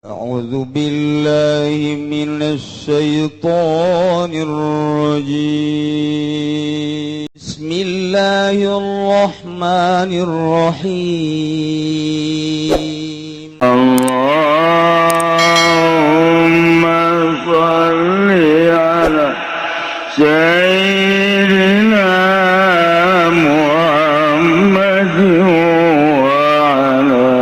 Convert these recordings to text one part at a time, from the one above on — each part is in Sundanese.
أعوذ بالله من الشيطان الرجيم بسم الله الرحمن الرحيم اللهم صل على سيدنا محمد وعلى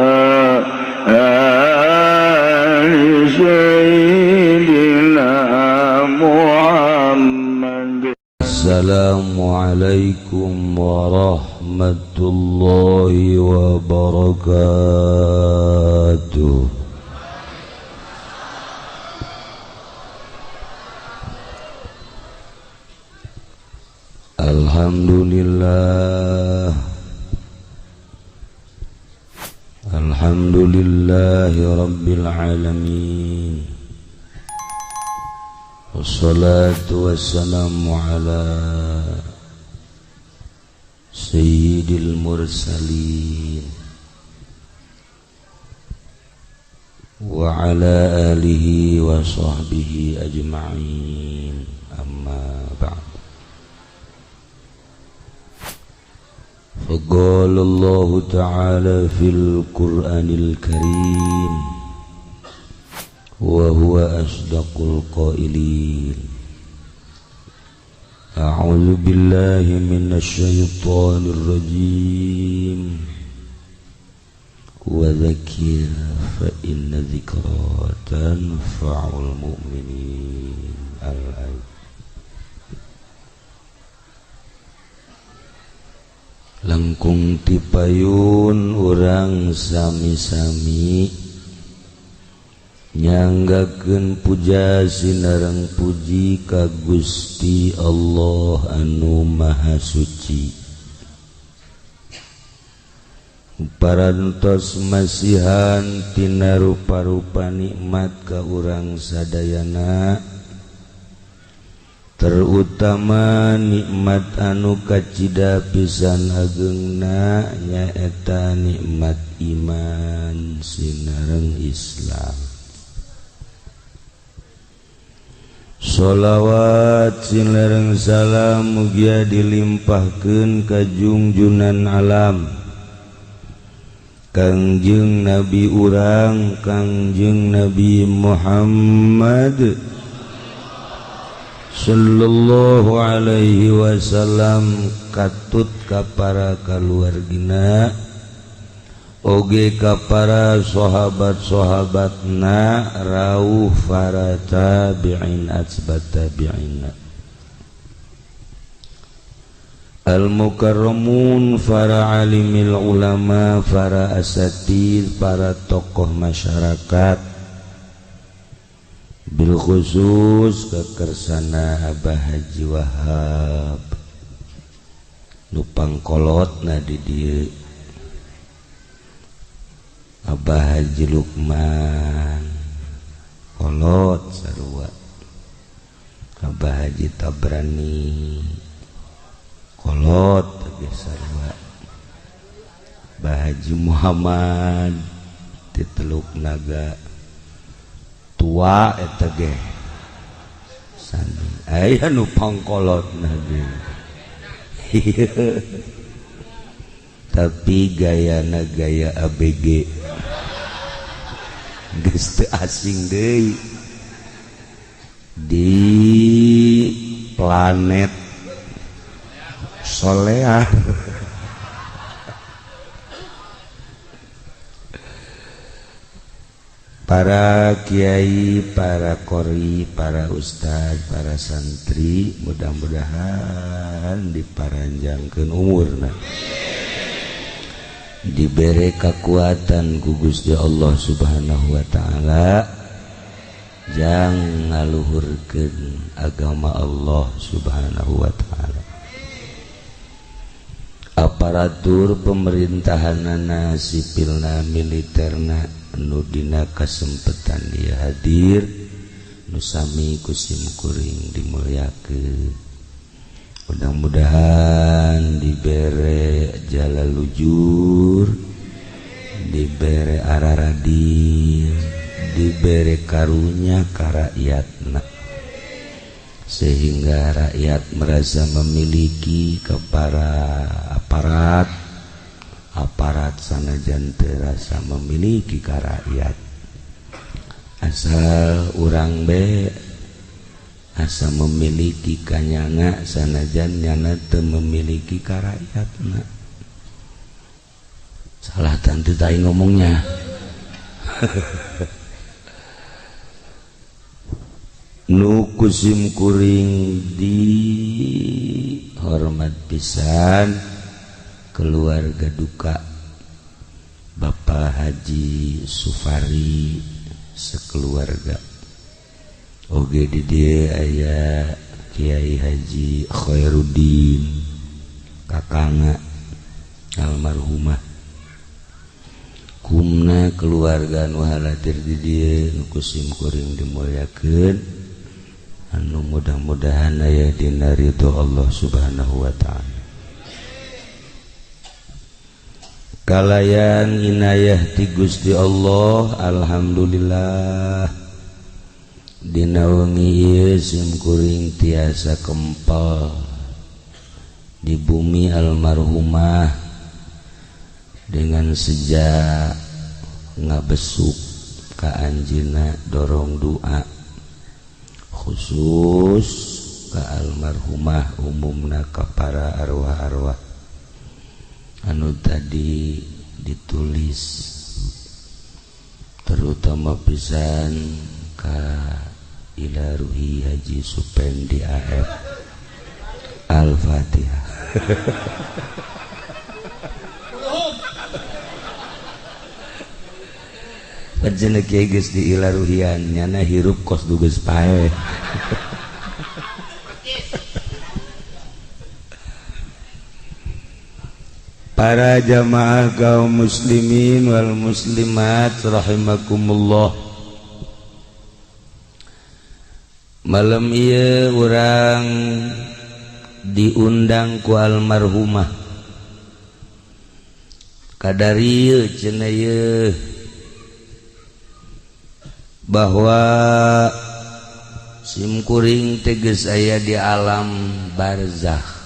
آل سيدنا محمد. Assalamualaikum warahmatullahi wabarakatuh. Alhamdulillahi rabbil alamin. Wassalatu wassalamu ala sayyidil mursalin wa ala alihi wa sahbihi ajma'in, amma ba'd. فقال الله تعالى في القرآن الكريم وهو أصدق القائلين: أعوذ بالله من الشيطان الرجيم وذكر فإن ذكرى تنفع المؤمنين. الآية. Langkung tipayun urang sami-sami nyanggakeun puja sinareng puji ka Gusti Allah anu Maha Suci. Parantos masihan tina rupa-rupa nikmat ka urang sadayana, terutama nikmat anu kacida pisan ageungna nyaeta nikmat iman sinareng Islam. Sholawat sinareng salam mugia dilimpahkeun ka junjunan alam, Kangjeng Nabi urang Kangjeng Nabi Muhammad sallallahu alaihi wasallam, katut ka para kaluargina oge ka para sahabat-sahabatna rawuh para tabi'in atsbat tabi'in al-mukarramun, para alimil ulama, para asatid, para tokoh masyarakat, bil khusus kekersana Abah Haji Wahab nu pangkolotna di dieu, Abah Haji Lukman kolot sarua, Abah Haji Tabrani kolot teh sarua, Abah Haji Muhammad di Teluk Naga tua eta ge sandi aya nu pangkolotna ge tapi gayana gaya ABG geus teu asing deui di planet soleah. Para kiai, para qori, para ustad, para santri, mudah-mudahan diparanjangkeun umurna, dibere kekuatan ku Gusti Allah Subhanahu wa taala, jang ngaluhurkeun agama Allah Subhanahu wa taala. Aparatur pemerintahanana, sipilna, militerna, anu dina kasempetan dia hadir, nu sami kusim kuring dimulyakeun. Mudah-mudahan dibere jalalujur, dibere araradir, diberi karunya ka rakyatna sehingga rakyat merasa memiliki kepada aparat sanajan terasa memiliki ka rakyat asal urang asa memiliki kanyanga sanajan nyana teu memiliki ka rakyatna. Salah tante tai ngomongnya. Nu kusim kuring di hormat pisan keluarga duka Bapak Haji Sufari sekeluarga oge di dieu aya Kiai Haji Khairuddin kakangna almarhumah kumna keluarga nu halatir di dieu nu kusim kuring dimulyakeun anu mudah-mudahan aya dina ridho Allah Subhanahu wa taala. Kalayan inayah ti Gusti Allah alhamdulillah dina wengi ieu sim kuring tiasa kempal di bumi almarhumah dengan sejak ngabesuk ka anjeunna dorong doa khusus ka almarhumah umumna ka para arwah-arwah anu tadi ditulis terutama pisan ka ila ruhi Haji Supendi AF Al-Fatihah. Pajana kiai geus di ila ruhian nyana hirup kos du geus pae. Para jamaah kaum muslimin wal muslimat rahimakumullah. Malam ieu urang diundang ku almarhumah kadarieu cenah ieu bahwa sim kuring teges aya di alam barzakh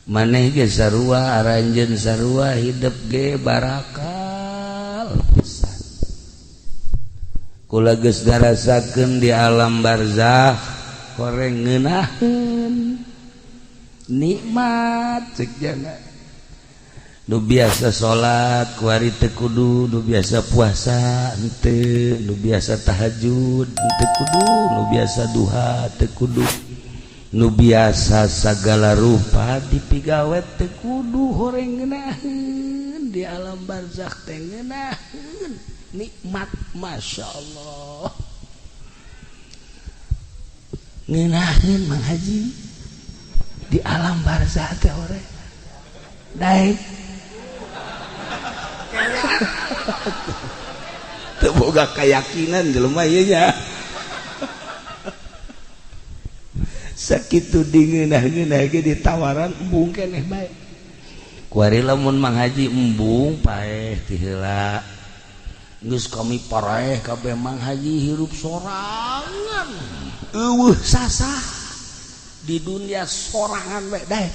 maneh ge sarua aranjeun sarua hidup ge barakal pisan kula geus ngarasakeun di alam barzakh koreng ngeunaheun nikmat ceuk jana nu biasa salat ku ari teu kudu nu biasa puasa henteu nu biasa tahajud henteu kudu nu biasa duha teu kudu nu biasa sagala rupa dipigawet teu kudu horeng ngeunaheun di alam barzakh teh ngeunaheun nikmat masyaallah ngeunaheun Mang Haji di alam barzakh teh horeng daek teu boga keyakinan jelema ieu nya sakitu dingeunah-ngeunah ge ditawaran embung keneh bae kuari lamun Mang Haji embung paeh ti heula geus kami paraeh kabeh Mang Haji hirup sorangan eueuh sasah di dunia sorangan we dae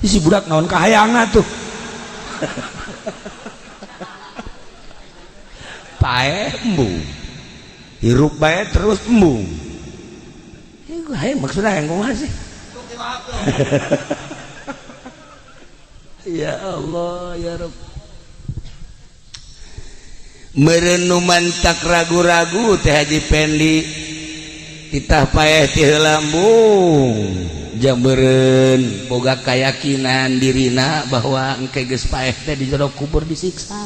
si budak naon kahayangna tuh pae embung hirup bae terus embung ieu hae maksudna yang kumaha sih ya Allah ya Rabb meureun nu mantak ragu-ragu teh Haji Pendi titah paeh ti heula embung jameureun boga keyakinan dirina bahwa engke geus paeh teh di jero kubur disiksa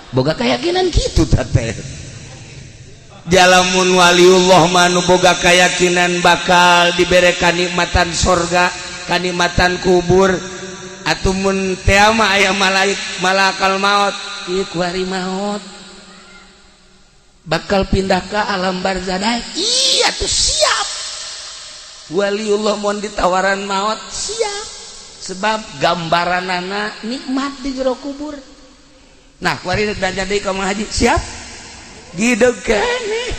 boga keyakinan kitu teh jalamun waliullah manu boga keyakinan bakal dibere kanikmatan sorga kanikmatan kubur atuh mun teu mah aya malakal maut ieu ku hari maut bakal pindah ke alam barzakh iya tuh siap waliullah mun ditawaran maut siap sebab gambaranana nikmat di jero kubur Nah kuari dan jadi kamu haji siap gideg keneh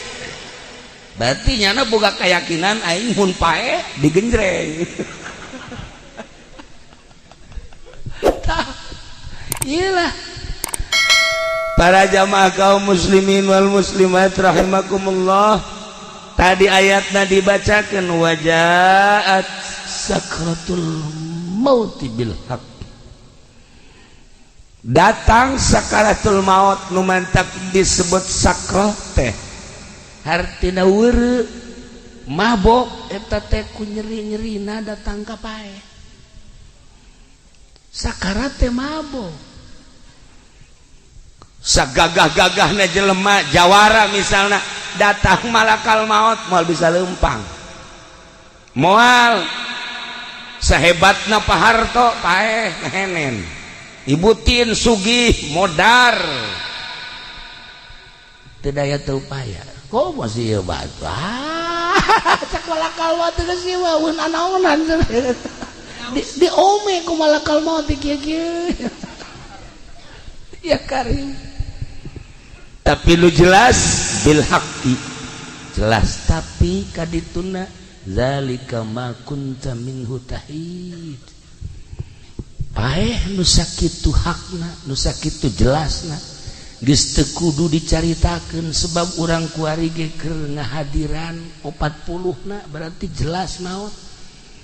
berarti nyana boga keyakinan aing mun pae digenjreng tah iyalah para jamaah kaum muslimin wal muslimat rahimakumullah tadi ayatna dibacakeun wajaat sakratul mauti bil haq datang sakaratul maut nu mantap disebut sakrat teh hartina weureu mabok eta teh ku nyeri-nyerina datang ka pae sakarat teh mabok sagagah-gagahna jelema jawara misalna datang malakal maut moal bisa leumpang moal sahebatna paharto paeh henen ibutin sugih modar teu daya teu upaya kok masih ieu batu cak malakal maut teh geus ieu mun anaonan di ome ku malakal maut kieu-kieu ya karim tapi lu jelas bil haqqi jelas tapi kadituna zalika ma kunta minhu tahid paeh nu sakitu hakna nu sakitu jelasna geus teu kudu dicaritakeun sebab urang kuari ge keur ngahadiran 40na berarti jelas naon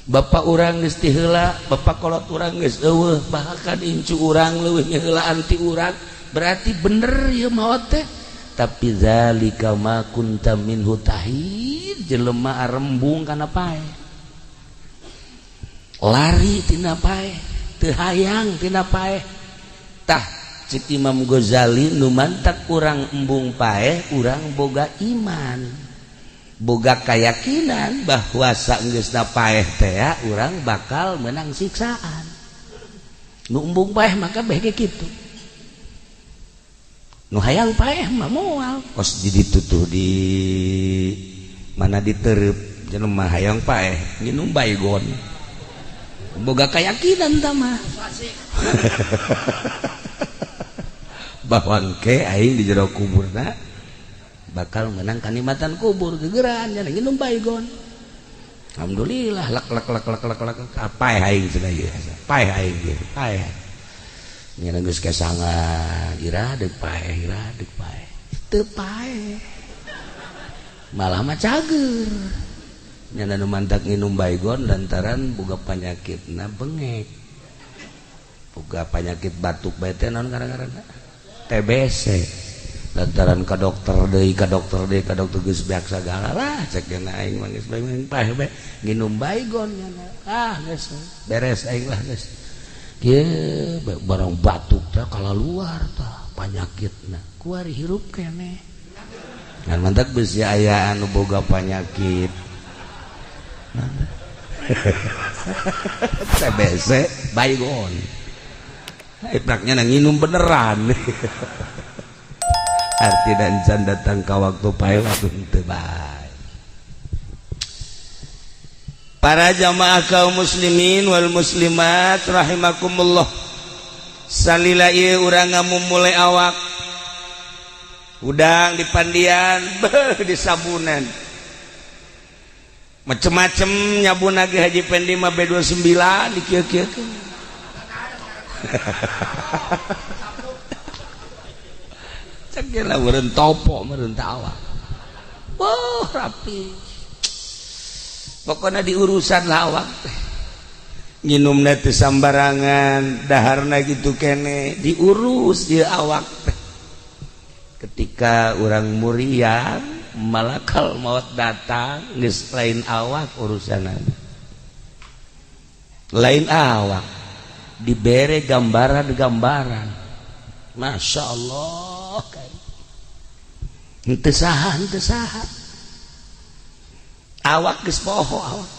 bapak urang geus ti heula bapak kolot urang geus eueuh bahkan incu urang leuwih ngeheulaan ti urang berarti bener ieu maot teh tapi zalika ma kunta minhu tahid jelema arembung kana pae lari tina pae teu hayang tina pae tah cik Imam Ghazali nu mantak urang embung pae urang boga iman boga keyakinan bahwa saenggeusna paeh teh urang bakal menang siksaan nu embung paeh maka beh kitu nu hayang paeh mah moal kos di ditutuh di mana ditereup jelema hayang paeh nginum baygon boga keyakinan tah mah bahwa engke aing di jero kuburna bakal menang kanikmatan kubur gegeran nya nginum baygon alhamdulillah lak paeh aing cenah ieu paeh aing ieu paeh nya geus kesangan ira deuk paeh teu paeh malah mah cager nya nu mantak nginum baygon lantaran boga panyakitna bengek boga panyakit batuk bae teh naon ngaran-ngaranna TBC lantaran ka dokter deui ka dokter geus beak sagala lah cek dina aing mah geus bae paeh bae nginum baygon nya geus beres aing lah geus kieu barang batuk teh kalaluar tah panyakitna kuari hirup keneh ngan mantak geus aya anu boga panyakit TBC baygon ipraknya nginum beneran arti dan can datang ke waktu pae waktu teu bae para jamaah kaum muslimin wal muslimat rahimakumullah salila ieu urang ngamumule awak udang di pandian di sabunan macem-macem nyabun lagi Haji Pendi mah B29 dikieu-kieukeun cek lah meureun topo meureun awak wah rapi pokoknya di urusan lah awak teh nginumna teu sambarangan daharna gitu kene diurus dia awak teh ketika orang muriang malakal maut datang geus lain awak urusanna lain awak dibere gambaran Masya Allah kan henteu saha awak geus poho awak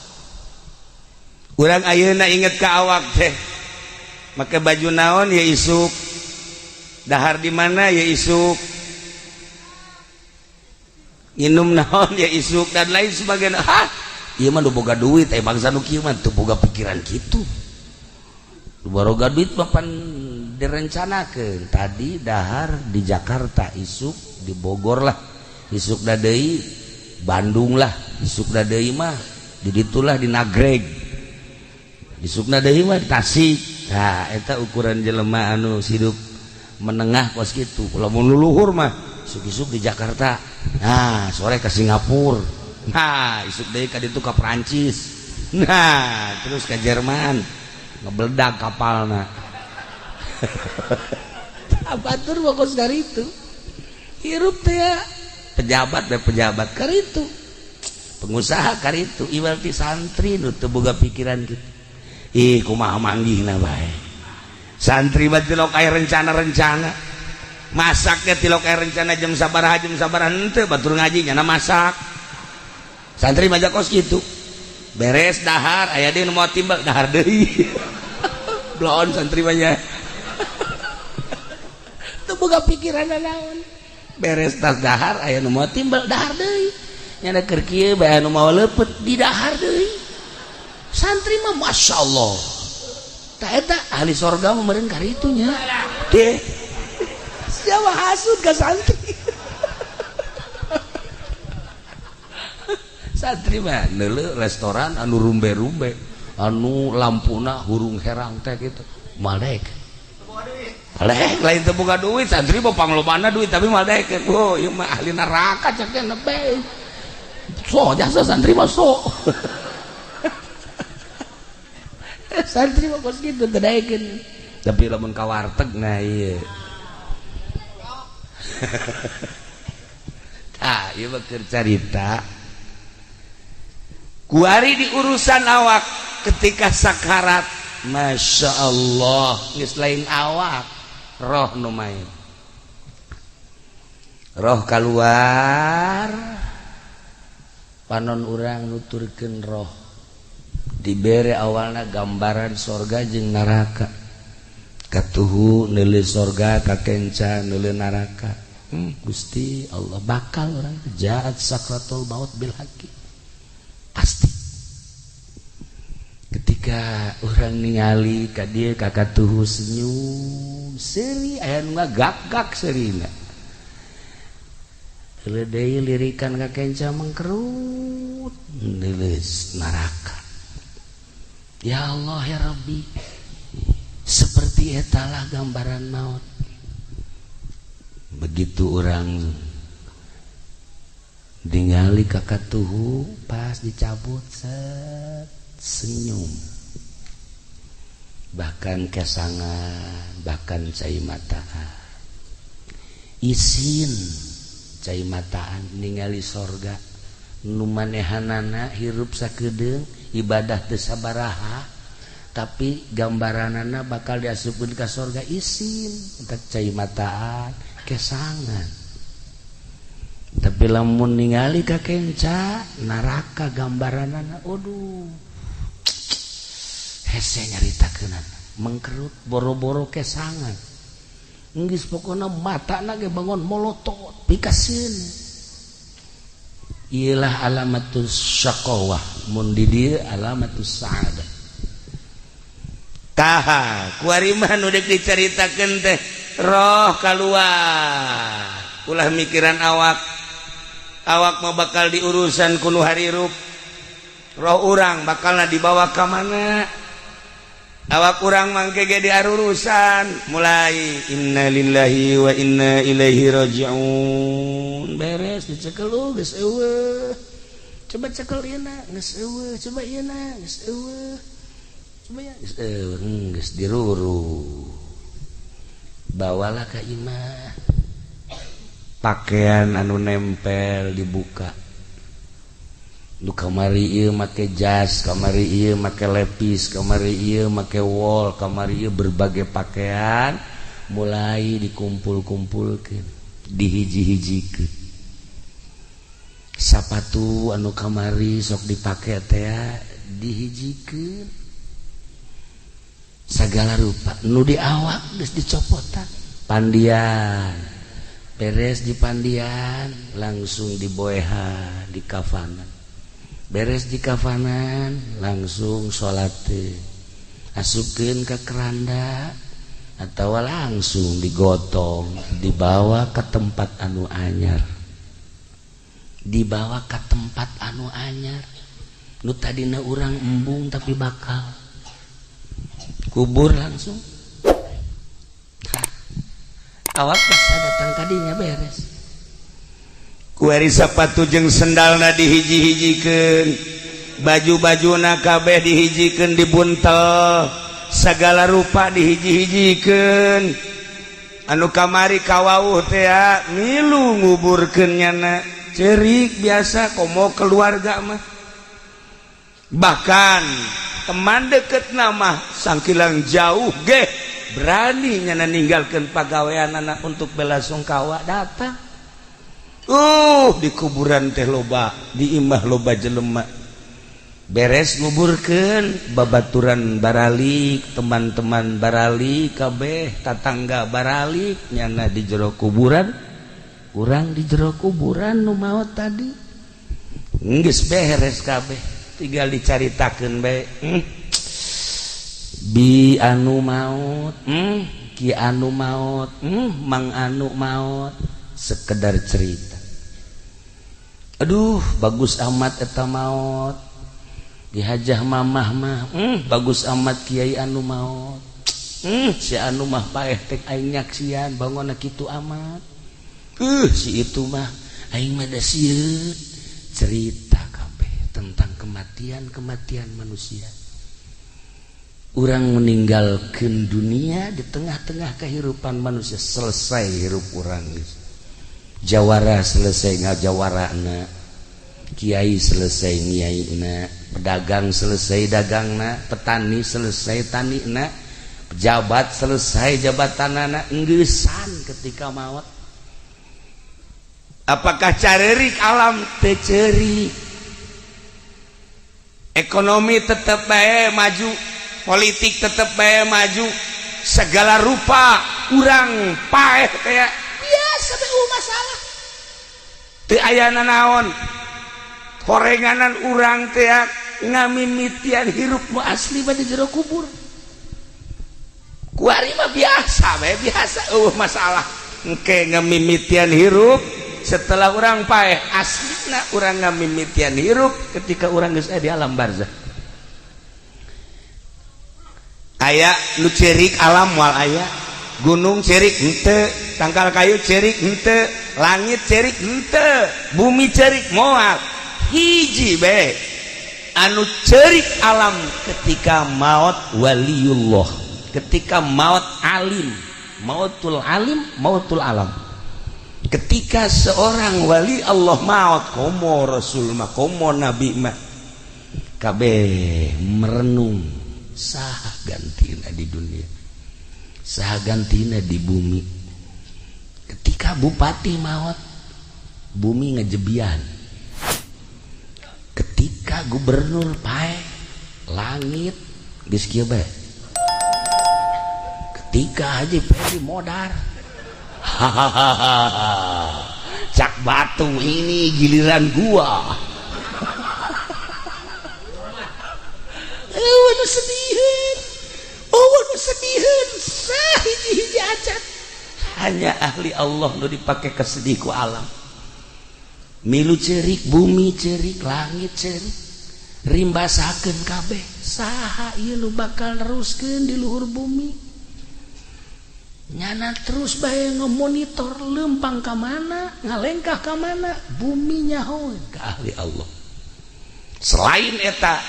urang ayeuna inget ka awak teh make baju naon ya isuk dahar di mana ya isuk nginum naon ya isuk dan lain sebagainya ieu mah nu boga duit bangsa nu kieu mah teu boga pikiran kitu nu boga duit mah pan direncanakeun tadi dahar di Jakarta, isuk di Bogor lah, isuk da deui Bandung lah, isuk da deui mah di ditulah di Nagreg, isukna deui mah di Tasik. Nah eta ukuran jelema anu hidup menengah kos kitu. Lamun luhur mah isuk-isuk di Jakarta, nah sore ke Singapura, nah isuk deui ka ditu ka Perancis, nah terus ke Jerman ngebeledak kapalna. Abatur fokus dari itu hirup teh ya pejabat dan pejabat karitu pengusaha karitu iwalti santri nu teu boga pikiran gitu. Ih kumaha manggihna bae santri mah tilok aya rencana-rencana masaknya tilok aya rencana jam sabaraha henteu batur ngaji nya masak santri mah kos kitu beres dahar aya deui nu moal timbal dahar deui bloon santri mah nya teu boga pikiran naon beres tas dahar aya nu moal timbal dahar deui nya keur kieu bae anu moal leupeut di dahar deui santri mah masyaallah tah eta ahli sorga mah meureun karitu nya teh siapa hasud ka santri santri mah neuleuh restoran anu rumbe-rumbe anu lampuna hurung herang teh kitu maldek Malek lain teu boga duit santri mah panglobana duit tapi maldek oh ieu mah ahli neraka cek teh nepe so jasa santri mah so santri mah kos kitu teu daekeun tapi lamun ka warteg nah ieu tah ieu mah keur carita kuari di urusan awak ketika sakarat. Masya Allah geus lain awak roh nu main roh keluar panon urang nuturkeun roh dibere awalna gambaran sorga jeung neraka katuhu neuleuh sorga kakenca neuleuh neraka Gusti Allah bakal urang jaat sakratul maut bil haqi pasti ketika orang ningali ka dieu ka katuhu senyum seuri aya nu ngagak-gak seurina heuleuh deui lirikan ka kenca mangkerut neuleuh neraka ya Allah ya Rabbi seperti etalah gambaran maut begitu orang ningali ka katuhu pas dicabut set senyum bahkan kesangan bahkan cai mataan isin cai mataan ningali sorga nu manehanana hirup sakedeung ibadah teu sabaraha tapi gambaranana bakal diasupkeun ka sorga isin entek cai mataan kesangan tapi lamun ningali ka kenca neraka gambaranana aduh hese nyaritakeunana mengkerut boro-boro kesangan geus pokona matana ge bangun molotot pikaseun ieulah alamatus syaqawah mun di dieu alamatus sa'adah taha kuari mah nu deuk dicaritakeun teh roh kaluar ulah mikiran awak mah bakal diurusan kuno harirup roh urang bakalna dibawa ka mana awak urang mangke ge diarurusan mulai inna lillahi wa inna ilaihi rajiun beres dicekel geus eueuh coba cekel ieu na geus eueuh coba ieu na geus eueuh coba ya geus eueuh geus diruru bawalah ka imah pakaian anu nempel dibuka nu kamari ieu make jas kamari ieu make lepis kamari ieu make wol kamari ieu berbagai pakaian mulai dikumpul-kumpulkeun dihiji-hijikeun sapatu anu kamari sok dipake teh dihijikeun sagala rupa nu di awak geus dicopotan pandian beres di pandian langsung diboehan di kafanan beres di kafanan langsung sholat asupkeun ka keranda atau langsung digotong dibawa ke tempat anu anyar, dibawa ke tempat anu anyar nu tadina urang embung tapi bakal kubur langsung. Awak bisa datang tadinya beres. Kuari sepatu jeung sendalna dihiji-hijikeun, baju-bajuna kabeh dihijikeun dibuntel, segala rupa dihiji-hijikeun. Anu kamari kawauh teh milu nguburkeun nyana, ceurik biasa komo keluarga mah. Bahkan teman deketna mah sangkilang jauh ge berani nyana ninggalkeun pagaweanana untuk bela sungkawa datang. Di kuburan teh loba, di imah loba jelema. Beres nguburkeun babaturan baralik, teman-teman baralik kabeh, tatangga baralik nyana di jero kuburan. Urang di jero kuburan nu maot tadi. Geus beres kabeh, tinggal dicaritakeun bae. Bi anu maut, ki anu maut, mang anu maut, sekedar cerita. Aduh bagus amat eta maut, dihajah mamah mah, bagus amat kiai anu maut, si anu mah paeh tek aing nyaksian bangona kitu amat, si itu mah aing mah da sieun. Cerita kabeh tentang kematian manusia. Urang meninggalkan dunia di tengah-tengah kehidupan manusia, selesai hirup urang. Jawara selesai ngajawarana, kiai selesai ngiaina, pedagang selesai dagangna, petani selesai tanina, pejabat selesai jabatanana. Enggesan ketika maut. Apakah carerik alam? Teu ceurik. Ekonomi tetep bae maju, politik tetep bae maju, segala rupa urang paeh kayak biasa bae masalah. Teu aya nanaon. Horenganan urang teh ngamimitian hirup nu asli bade jero kubur. Kuari mah biasa bae, biasa masalah. Engke ngamimitian hirup setelah urang paeh aslina urang ngamimitian hirup ketika urang geus di alam barzah. Aya nu cerik alam moal aya, gunung cerik henteu, tangkal kayu cerik henteu, langit cerik henteu, bumi cerik moal. Hiji bae anu cerik alam ketika maut waliullah, ketika maut alim, mautul alim, mautul alam. Ketika seorang wali Allah maut, komo rasul mah, komo nabi mah, kabeh merenung saha gantina di dunia, saha gantina di bumi. Ketika bupati maut, bumi ngejebian. Ketika gubernur paeh, langit geus kieu bae. Ketika Haji Pedi modar, hahaha, cak batu ini giliran gua. Waduh sedihin, waduh sedihin, hiji-hiji acan. Hanya ahli Allah nu dipake kesedih ku alam. Milu cerik, bumi cerik, langit cerik, rimbasakeun kabeh. Saha ieu nu bakal neruskeun di luhur bumi? Nyana terus bae ngemonitor lempang ka mana, ngalengkah ka mana, bumi nyahoeun ka ahli Allah. Selain eta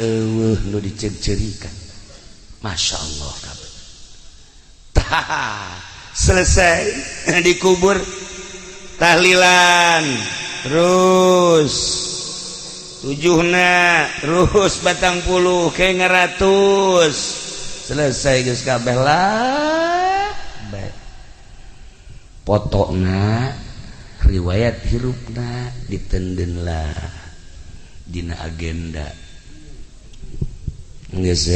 eueuh nu diceuk-ceurikan. Masya Allah kabeh. Tah selesai dikubur, tahlilan terus tujuhna terus batang puluh kayak ngeratus selesai geus kabeh lah bae. Potona riwayat hirupna ditenden lah dina agenda geus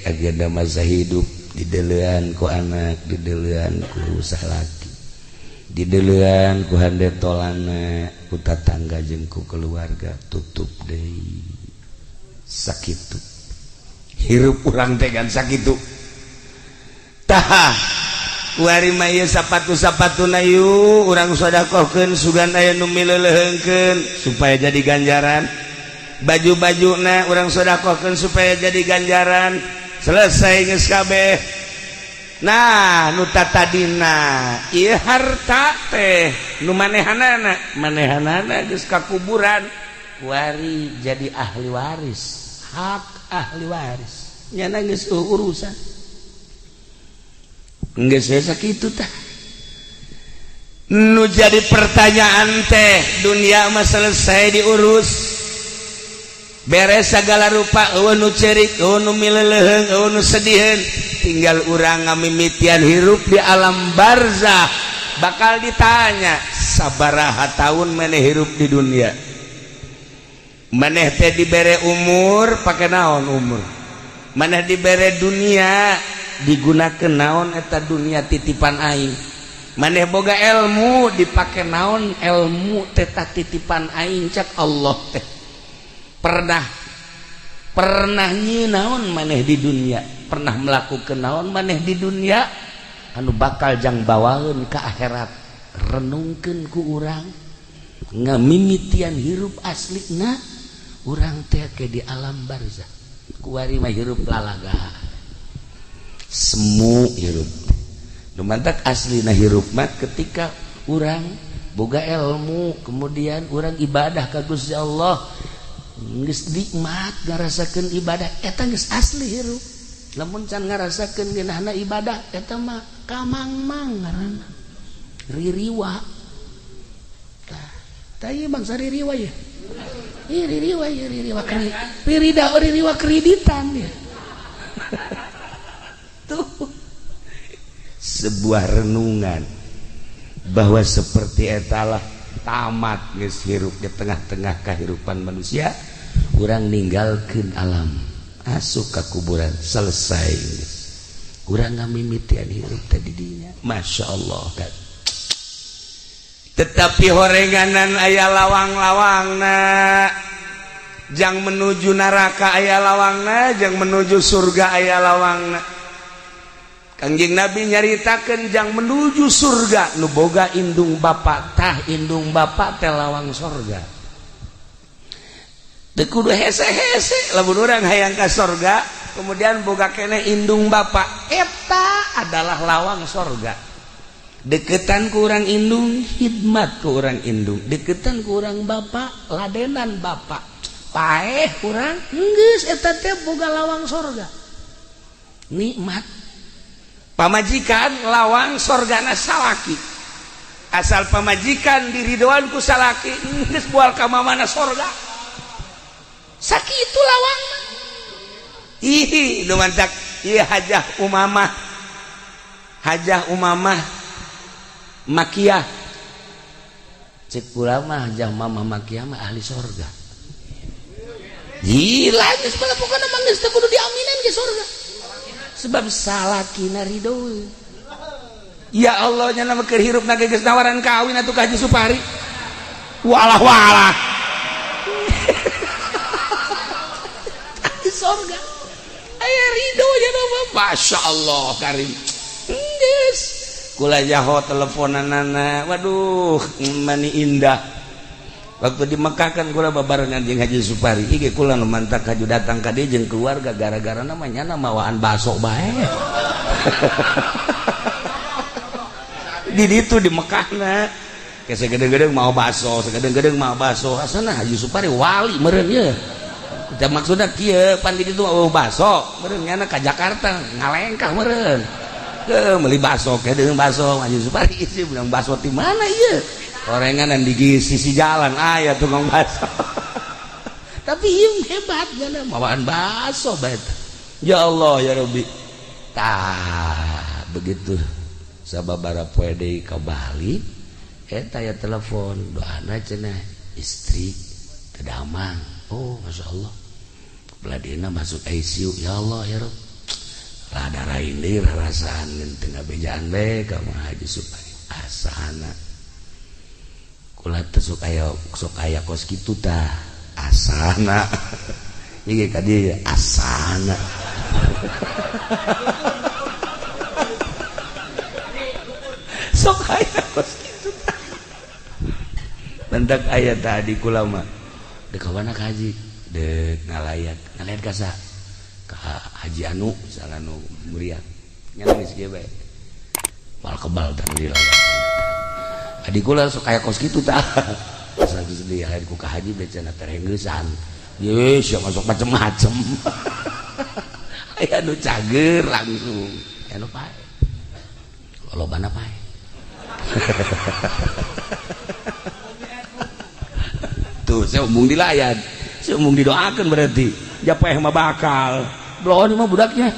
agenda masa hidup didelean ku anak, didelean ku salaki, didelean ku handetolana, ku tatangga jeung ku keluarga. Tutup deui sakitu hirup urang teh kan sakitu. tah kuari mah ieu sapatu-sapatuna yu urang sedekahkeun sugan aya nu mileuleungkeun supaya jadi ganjaran baju-bajuna urang sedekahkeun supaya jadi ganjaran selesai geus kabeh. Nah nu tatadina ieu harta teh nu manehanana geus ka kuburan kuari jadi ahli waris hak ahli waris nyana geus urusan geus sakitu tah nu jadi pertanyaan teh dunia mah selesai diurus beres segala rupa eueuh nu ceurik eueuh nu mileuleung eueuh nu sediheun tinggal urang ngamimitian hirup di alam barzah bakal ditanya sabaraha taun maneh hirup di dunia maneh teh dibere umur pake naon umur maneh dibere dunia digunakeun naon eta dunia titipan aing maneh boga ilmu dipake naon ilmu teh titipan aing cak Allah teh pernah nyieun naon maneh di dunia pernah melakukan naon maneh di dunia anu bakal jang bawaeun ka akhirat renungkeun ku urang ngamimitian hirup aslina urang teh ke di alam barzah kuari mah hirup lalaga semu hirup nu mantak aslina hirup mah ketika urang boga ilmu kemudian urang ibadah ka Gusti Allah geus nikmat ngarasakeun ibadah eta geus asli hirup lamun can ngarasakeun geunahna ibadah eta mah kamangmang ngaranna ririwa tah ieu bangsa ririwa ya ririwa kreditan ya tuh sebuah renungan bahwa seperti etalah tamat geus hirup di tengah-tengah kehidupan manusia urang ninggalkeun alam asup ka kuburan selesai urang ngamimitian hirup tadi dinya masyaallah kan tetapi horenganan aya lawang-lawangna jang menuju neraka aya lawangna jang menuju surga aya lawangna Kangjeng Nabi nyaritakeun jang menuju surga nu boga indung bapa tah indung bapa teh lawang surga teu kudu hese-hese lamun urang hayang ka surga kemudian boga keneh indung bapa eta adalah lawang surga deketan ku urang indung khidmat ku urang indung deketan ku urang bapa ladenan bapa paeh urang geus eta teh boga lawang surga nikmat pamajikan lawang sorgana salaki asal pamajikan diridoan ku salaki geus moal ka mamana sorga sakitu lawangna ih nu mantak ieu hajah umamah makiyah cek kula mah hajah mamah makiyah mah ahli sorga gila geus pokona mah geus teu kudu diaminin ke sorga sebab salakina ridho ya Allah nya nama keur hirupna geus nawaran kawin atuh ka Haji Supari walah di surga aya ridho nya nama masyaallah karim geus kula jaho teleponanana waduh mani indah waktu di Mekah kan kula babarengan jeung Haji Supari ieu kula nu mantak haju datang ka dieu jeung keluarga gara-gara namanya mawaan baso bae di ditu di Mekahna ke segede-gede mau baso segede-gede mau baso asana Haji Supari wali meureun ieu teh maksudna kieu pan di ditu mau baso meureun nyana ka Jakarta ngalengkah meureun meuli baso ke deung baso Haji Supari isi bilang baso di mana ieu gorengan di sisi jalan aya tukang baso tapi ieu hebat gana mawaan baso bae ya Allah ya Rabbi tah begitu sababaraha poe deui ka Bali eta aya telepon doana cenah istri tedamang oh masyaallah beladina masuk ICU ya Allah ya Rabb rada rain deui rasaan teu ngabejaan bae ka Haji Supari asana kula teh sok aya kos kitu tah asana ieu ka dieu asana sok aya kos kitu mentak aya tadi kula mah dek kawana ka haji dek ngalayat kasa ka haji anu salah nu muriat nya geus kieu bae mal kebal tah di layat adik kula sok aya kos kitu tah satu sedih lain ku ka haji becana terenggeusan ye sia masuk macem-macem aya nu cager langsung anu pae lolobana pae tuh saya umum dilayan saya umum didoakan berarti japeh mah bakal belum mah budaknya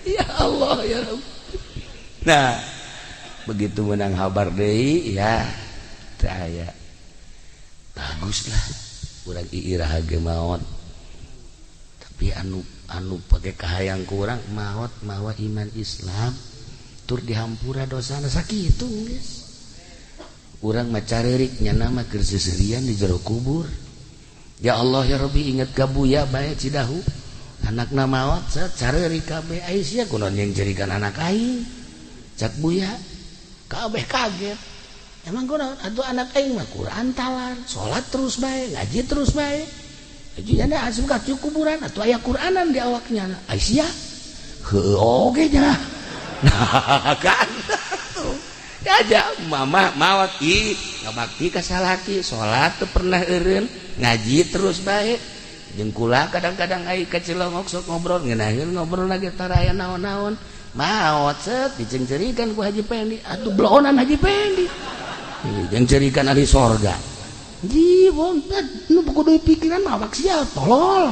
ya Allah ya Rabb. Nah begitu menang habar deui ya saya baguslah urang iirah ge maot tapi anu pake kahayang kurang maot mawa iman Islam tur dihampura dosana sakitu geus urang mah carerik nyana mah keur seserian di jero kubur ya Allah ya Rabbi inget ka buya bae Cidahu anakna maot carerik kabeh Aisyah kunaon yang jerikan anak aing cak buya kabeh kaget emang kunaon atuh anak aing mah Quran talar salat terus bae ngaji terus bae jadi asup ka kuburan atuh aya Quranan di awaknya Aisyah heuh oge nya nah kan aja mama mawat ngabakti ka salaki salat teu pernah eureun ngaji terus bae jeung kula kadang-kadang ai ka Cilongok sok ngobrol ngeunaheun ngobrol lagi tara aya naon-naon maot set dicengcerikeun ku Haji Pendi atuh blonan Haji Pendi jeung cerikeun ahli sorga ji bontet nu kudu pikiran mah awak sia tolol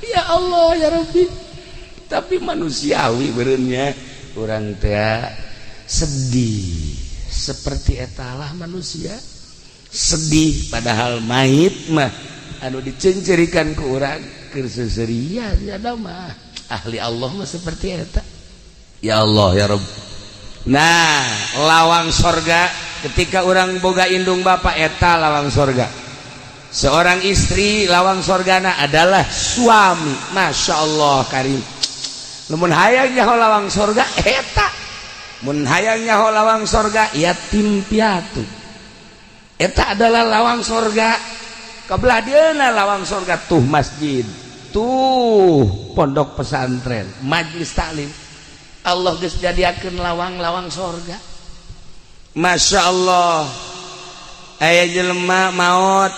ya Allah ya Rabbi tapi manusiawi bereunnya urang teh sedih seperti etalah manusia sedih padahal mayit mah anu dicencerikan ku urang keur seserian nya mah ahli Allah mah seperti eta ya Allah ya Rabb. Nah lawang sorga ketika orang boga indung bapak eta lawang sorga seorang istri lawang sorgana adalah suami Masya Allah karim mun hayang nyaho lawang sorga eta mun hayang nyaho lawang sorga yatim piatu eta adalah lawang sorga kabelah dieuna lawang sorga tuh masjid tuh pondok pesantren majlis taklim Allah geus jadiakeun lawang-lawang sorga Masya Allah aya jelema maot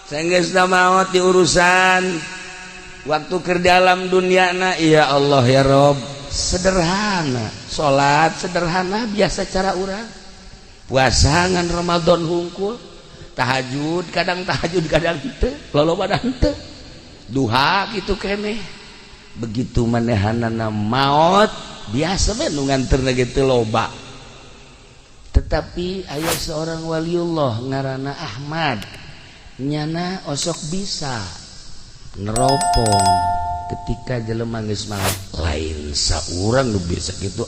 sanggeusna maot di urusan waktu keur di alam duniana ya Allah ya Rob sederhana salat sederhana biasa cara urang puasa ngan Ramadan hungkul tahajud kadang henteu loloba henteu duha kitu keneh begitu manehanana maot biasa we nu nganterna ge teu loba tetapi aya seorang waliullah ngaranna Ahmad nyana osok bisa neropong ketika jelema geus maot lain saurang nu bisa kitu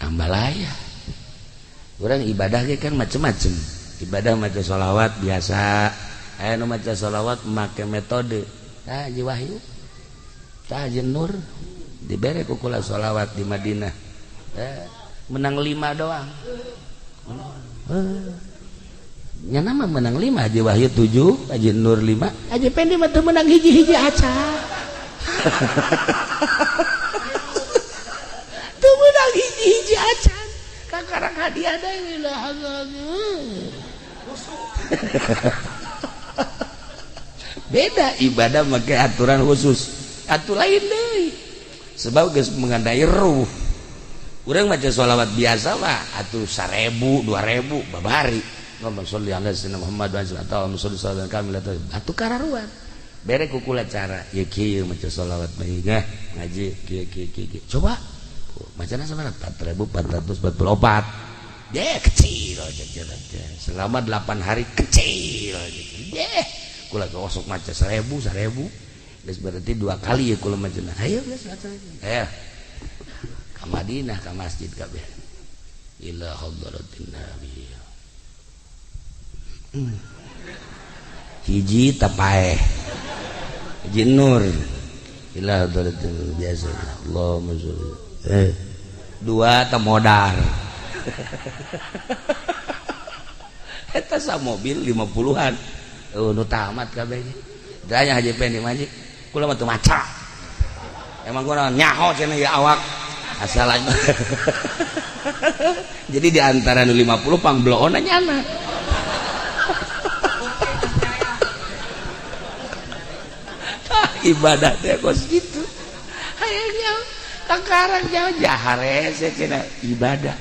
ambalaya urang ibadah ge kan macem-macem ibadah maca sholawat biasa aya nu maca sholawat make metode Haji Wahyu Haji Nur dibere ku kula sholawat di Madinah menang 5 doang nya nama menang 5 Haji Wahyu 7 Haji Nur 5 Haji Pendi mah teu menang hiji-hiji aca teu menang hiji-hiji aca kakarang hadiah deui lah beda ibadah make aturan khusus atuh lain deui sebab geus mengandai ruh urang maca sholawat biasa mah atuh 1000 2000 babari ngomong sholli ala sayyidina Muhammad wa sallallahu alaihi wasallam kamil atuh kararuan bere ku kula cara ye kieu maca sholawat mah ngaji kieu coba macana samana 4444 kecil aja selama 8 hari kecil aja kula osok maca 1000 geus berarti 2 kali ya kula maca ayo geus maca ka Madinah ka masjid kabeh ila hadratin nabi hiji tapaeh hiji nur ilah hadratil biasa Allahumma sholli dua tamodar eta sa mobil 50-an nu tamat kabeh danya haji pendi maji kula mah teu maca emang gua nyaho cenah ya awak asal aja jadi di antara nu 50 pang bloon nyana ibadah teh kos gitu hayangnya kakarang jauh jahare cenah ibadah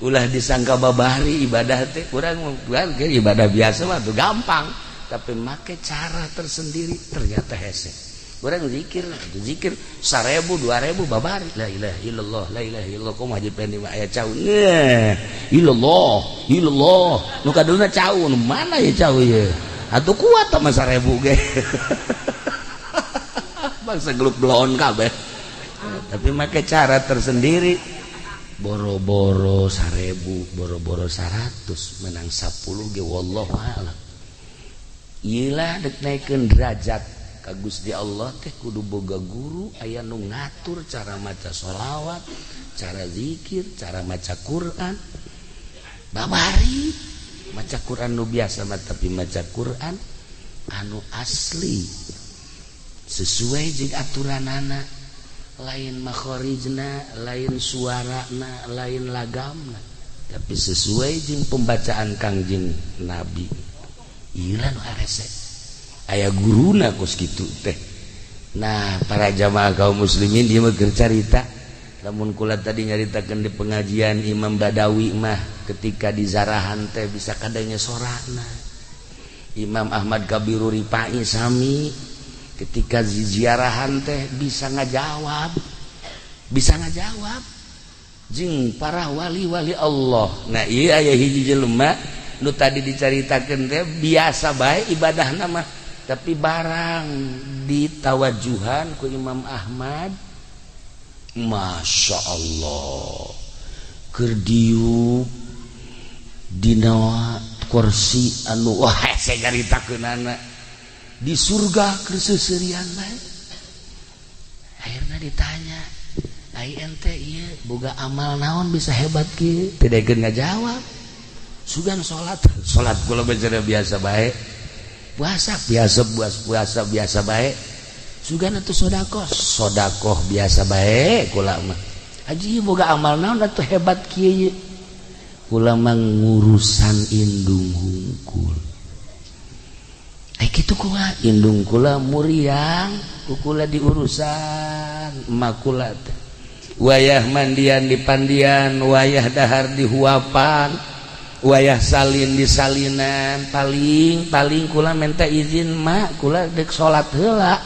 ulah disangka babari ibadah teh kurang ke ibadah biasa mah tuh gampang tapi make cara tersendiri ternyata hese kurang zikir 1000 2000 babari la ilaha illallah la ilaha illallah kumaha haji pendi mah aya caun illallah nu kaduna caun mana ya caun ye atuh kuat mah 1000 ge bangsa geluk bloon kabeh tapi make cara tersendiri boro-boro 1000 boro-boro 100 menang 10 ge wallahu a'lam iyalah dek naikeun derajat ka Gusti Allah teh kudu boga guru aya nu ngatur cara maca sholawat cara zikir cara maca Quran babari maca Quran nu biasa mah tapi maca Quran anu asli sesuai jeung aturanana lain makhorijna lain suarana lain lagamna tapi sesuai jeung pembacaan Kangjeng Nabi ieu nu arese aya guruna kos kitu teh nah para jamaah kaum muslimin dieu mah keur carita lamun kula tadi nyaritakeun di pengajian Imam Badawi mah ketika di Zarahan teh bisa kadanya sorana Imam Ahmad Kabirur Rifai sami ketika ziarahan teh bisa ngajawab jeung para wali-wali Allah nah ieu aya hiji jelema nu tadi dicaritakeun teh biasa bae ibadahna mah tapi barang ditawajuhan ku Imam Ahmad Masya Allah keur diuk dina kursi anu wah hese garitakeunana di surga keseuseurean bae akhirna ditanya ai ente ieu boga amal naon bisa hebat kieu teu daekeun ngajawab sugan salat kula bener biasa bae puasa biasa bae sugan atuh sedekah biasa bae kula mah haji boga amal naon atuh hebat kieu kula mah ngurusan indung hungkul kitu kula indung kula muriang kula diurusan emak kula teh wayah mandian di pandian wayah dahar di huapan wayah salin di salinan paling kula minta izin mak kula dek salat heula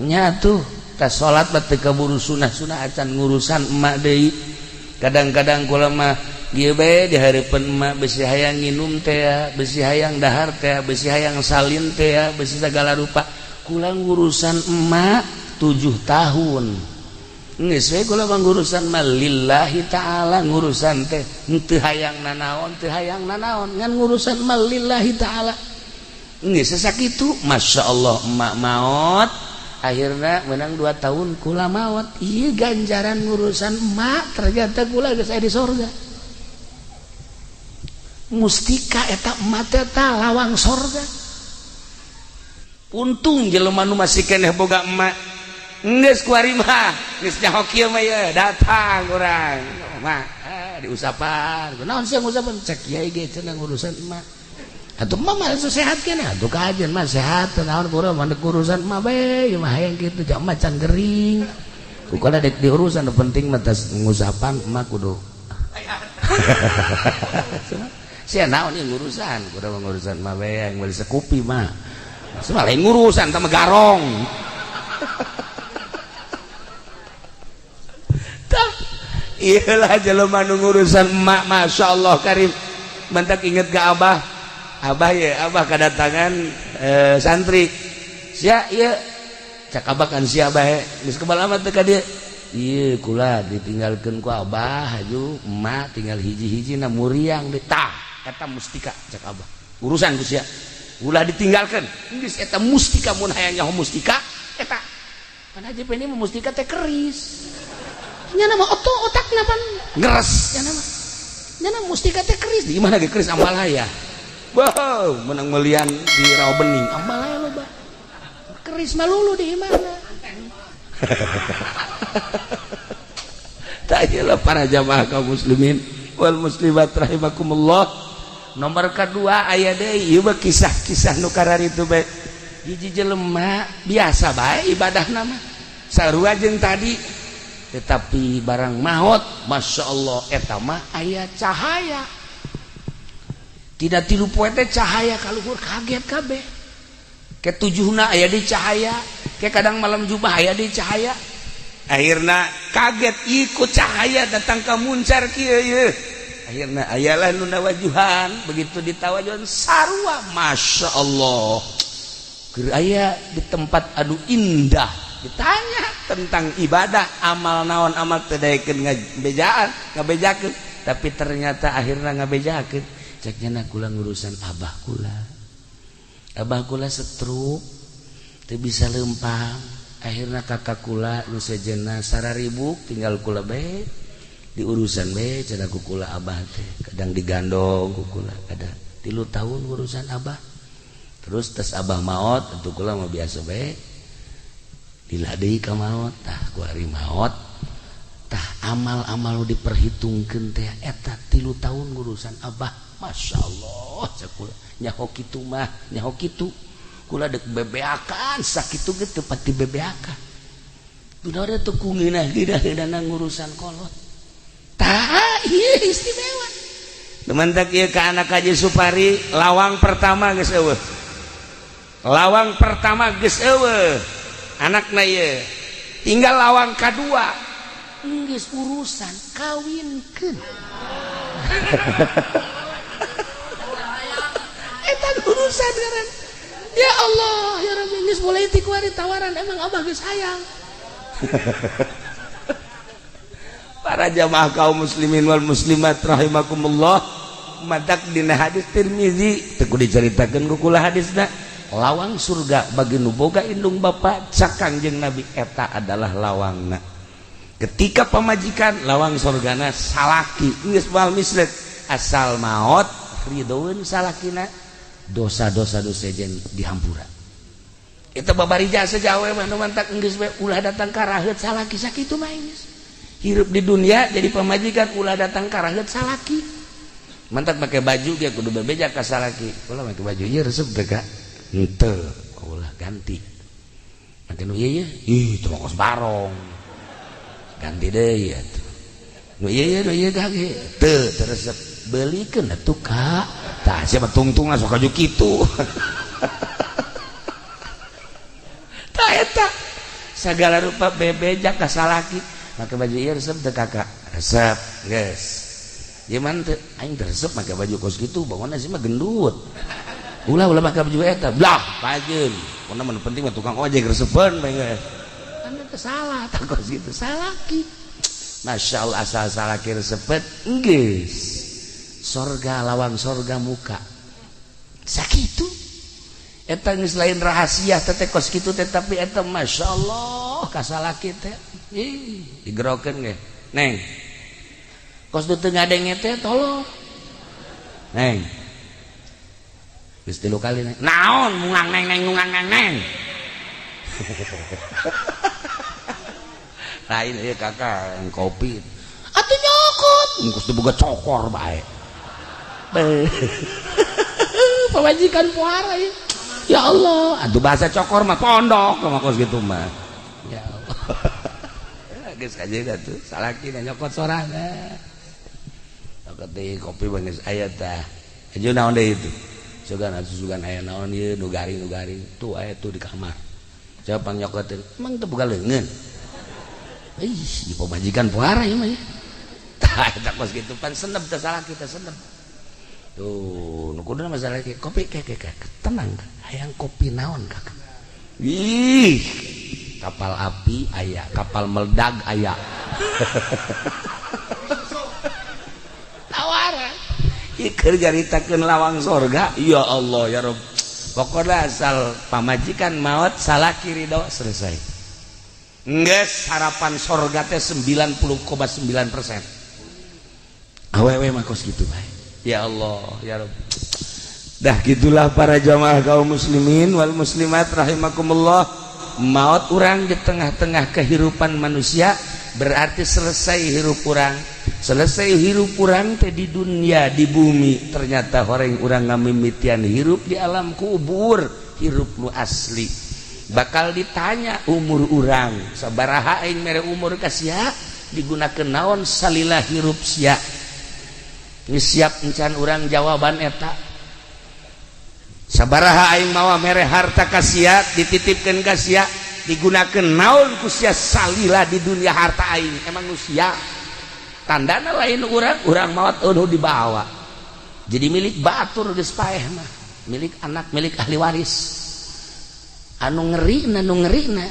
nya tuh tas salat teh kaburu sunah acan ngurusan emak deui kadang-kadang kula mah ieu bae di hareupeun emak besi hayang nginum teh besi hayang dahar teh besi hayang salin teh besi segala rupa kula ngurusan emak 7 tahun geus we kula ngurusan mah lillahi taala ngurusan teh teu hayang nanaon ngan ngurusan mah lillahi taala geus sakitu masyaallah emak maot akhirna menang 2 tahun kula maot ieu ganjaran ngurusan emak ternyata kula geus aya di surga mustika eta emak teh lawang sorga untung jelema nu masih keneh boga emak geus kuari mah geus nyaho kieu mah ye datang urang mah diusapan naon sih ngusapan cek kiai ge cenah ngurusan emak atuh mah mah sehat keneh atuh kajen mah sehat naon kurang mandek urusan emak bae mah hayang kitu jak macan gering kukala dek diurusan penting mah tas ngusapan emak kudu sia naon ieu ngurusan kudu ngurusan mah bae yang beli sekupi mah semua lain ngurusan sama garong iyalah jelema nu ngurusan emak masyaallah karim mantak inget ke abah ya abah kedatangan santri sia ieu cak abah kan sia bae geus kebalamat teh ka dieu ieu kula ditinggalkeun ku abah haju emak tinggal hiji-hiji na muriang di tah eta mustika cak abah urusan ku sia ulah ditinggalkan geus eta mustika mun hayang nyaho mustika eta pan haji ini mah mustika teh keris nya nama otakna pan ngeres nya nama mustika teh keris di mana ge keris Amalaya wow menang melian di rawa bening Amalaya loba keris malulu di mana tayalah para jamaah kaum muslimin wal muslimat rahimakumullah. Nomor kedua aya deui ieu kisah-kisah nu kararitu bae hiji jelema biasa bae ibadahna mah sarua jeung tadi tetapi barang maot masyaallah eta mah aya cahaya tidak tilu poe teh cahaya kaluhur kaget kabeh ketujuhna aya di cahaya ke kadang malam Jumat aya di cahaya akhirna kaget ikut cahaya datang ka muncar kieu akhirna ayalah nu nawajuhan begitu ditawajuhan sarua masyaallah keur aya di tempat adu indah ditanya tentang ibadah amal naon amal teu daekeun ngabejakeun tapi ternyata akhirna ngabejakeun cek cenah kula ngurusan abah kula stroke teu bisa leumpang akhirna kakak kula nu sejenna sararibuk tinggal kula bae di urusan bae cenah ku kula abah teh kadang digandong ku kula kadang 3 tahun urusan abah terus tes abah maot tentu kula mah biasa bae lila deui ka maot tah ku ari maot tah amal-amal nu diperhitungkeun teh eta 3 tahun urusan abah masyaallah cek kula nyaho kitu mah nyaho kitu kula dek bebeakan sakitu ge teu pati bebeakan kunaon teh ku ngeunah-ngeunah ngurusan kolot tah ieu istimewa dementak ieu ka anak Haji Supari lawang pertama geus eueuh anakna ieu tinggal lawang kadua geus urusan kawinkeun eta urusan ngaran ya Allah ya Rabbi geus mulai ti kuari tawaran emang abah geus hayang para jamaah kaum muslimin wal muslimat rahimakumullah madak dina hadis Tirmizi teu dicaritakeun ku kula hadisna lawang surga bagi nu boga indung bapa cak Kangjeng Nabi eta adalah lawangna ketika pamajikan lawang surgana salaki geus moal mislet asal maot ridhoeun salakina dosa-dosa sejen dihampura eta babarija sajawe mah nu mantak geus we ulah datang ka raheut salaki sakitu mah geus hirup di dunia jadi pamajikan ulah datang ka raheut salaki mantak make baju ge kudu bebeja ka salaki ulah make baju ieu resep teh ka henteu ulah ganti make nu ieu ih teu kos barong ganti deui atuh nu ieu gage teu resep beulikeun atuh ka tah sia mah tungtungna sok aju kitu tah eta sagala rupa bebeja ka salaki make baju ieu resep teu kakak resep geus gimana teh aing teu resep make baju kos kitu bangunna sih mah gendut ulah make baju eta blah pajeun mun mah penting mah tukang ojek resepeun bae geus kan teh salah tah kos kitu salaki masyaallah asal salaki resepet geus sorga lawang sorga muka sakitu eta geus lain rahasia teh kos kitu teh tapi eta masyaallah ka salaki teh ih digerokeun ge neng kos teu ngadenge teh tolong neng geus 3 kali neng naon mungang neng lain ieu kakak kopi atuh nyokot geus teu boga cokor bae pamajikan pohara ya Allah atuh bahasa cokor mah pondok mah kos kitu mah ya Allah geus kajeuna tuh salaki nyokot sorana nyokot deui kopi geus aya tah aja naon deui itu sugan aya naon ieu nu garing tuh aya tuh di kamar coba nyokotin emang teu boga leungeun ih di pamajikan pohara ieu mah tah eta kos kitu pan senep teh salaki teh senep tuh nu kuduna masalah kopi tenang hayang kopi naon kakak ih kapal api aya kapal meledak aya tawaran ikeur jaritakeun lawang sorga ya Allah ya Rabb pokoknya asal pamajikan maot salaki ridho selesai. Nges harapan sorga teh 90,9%. Awewe mah kos gitu bae. Ya Allah ya Rabb. Dah gitulah para jamaah kaum muslimin wal muslimat rahimakumullah. Maut urang di tengah-tengah kehidupan manusia berarti selesai hirup urang. Selesai hirup urang teh di dunia di bumi. Ternyata orang urang ngamimitian hirup di alam kubur, hirup nu asli. Bakal ditanya umur urang sabaraha aing mere umur ka sia digunakeun naon salila hirup sia. Geus siap encan urang jawaban eta. Sabaraha aing mawa mere harta ka sia dititipkeun ka sia digunakeun naon ku sia salila di dunia harta aing emang nu sia. Tandana lain urang maot eueuh dibawa. Jadi milik batur geus paeh mah, milik anak, milik ahli waris. Anu ngerina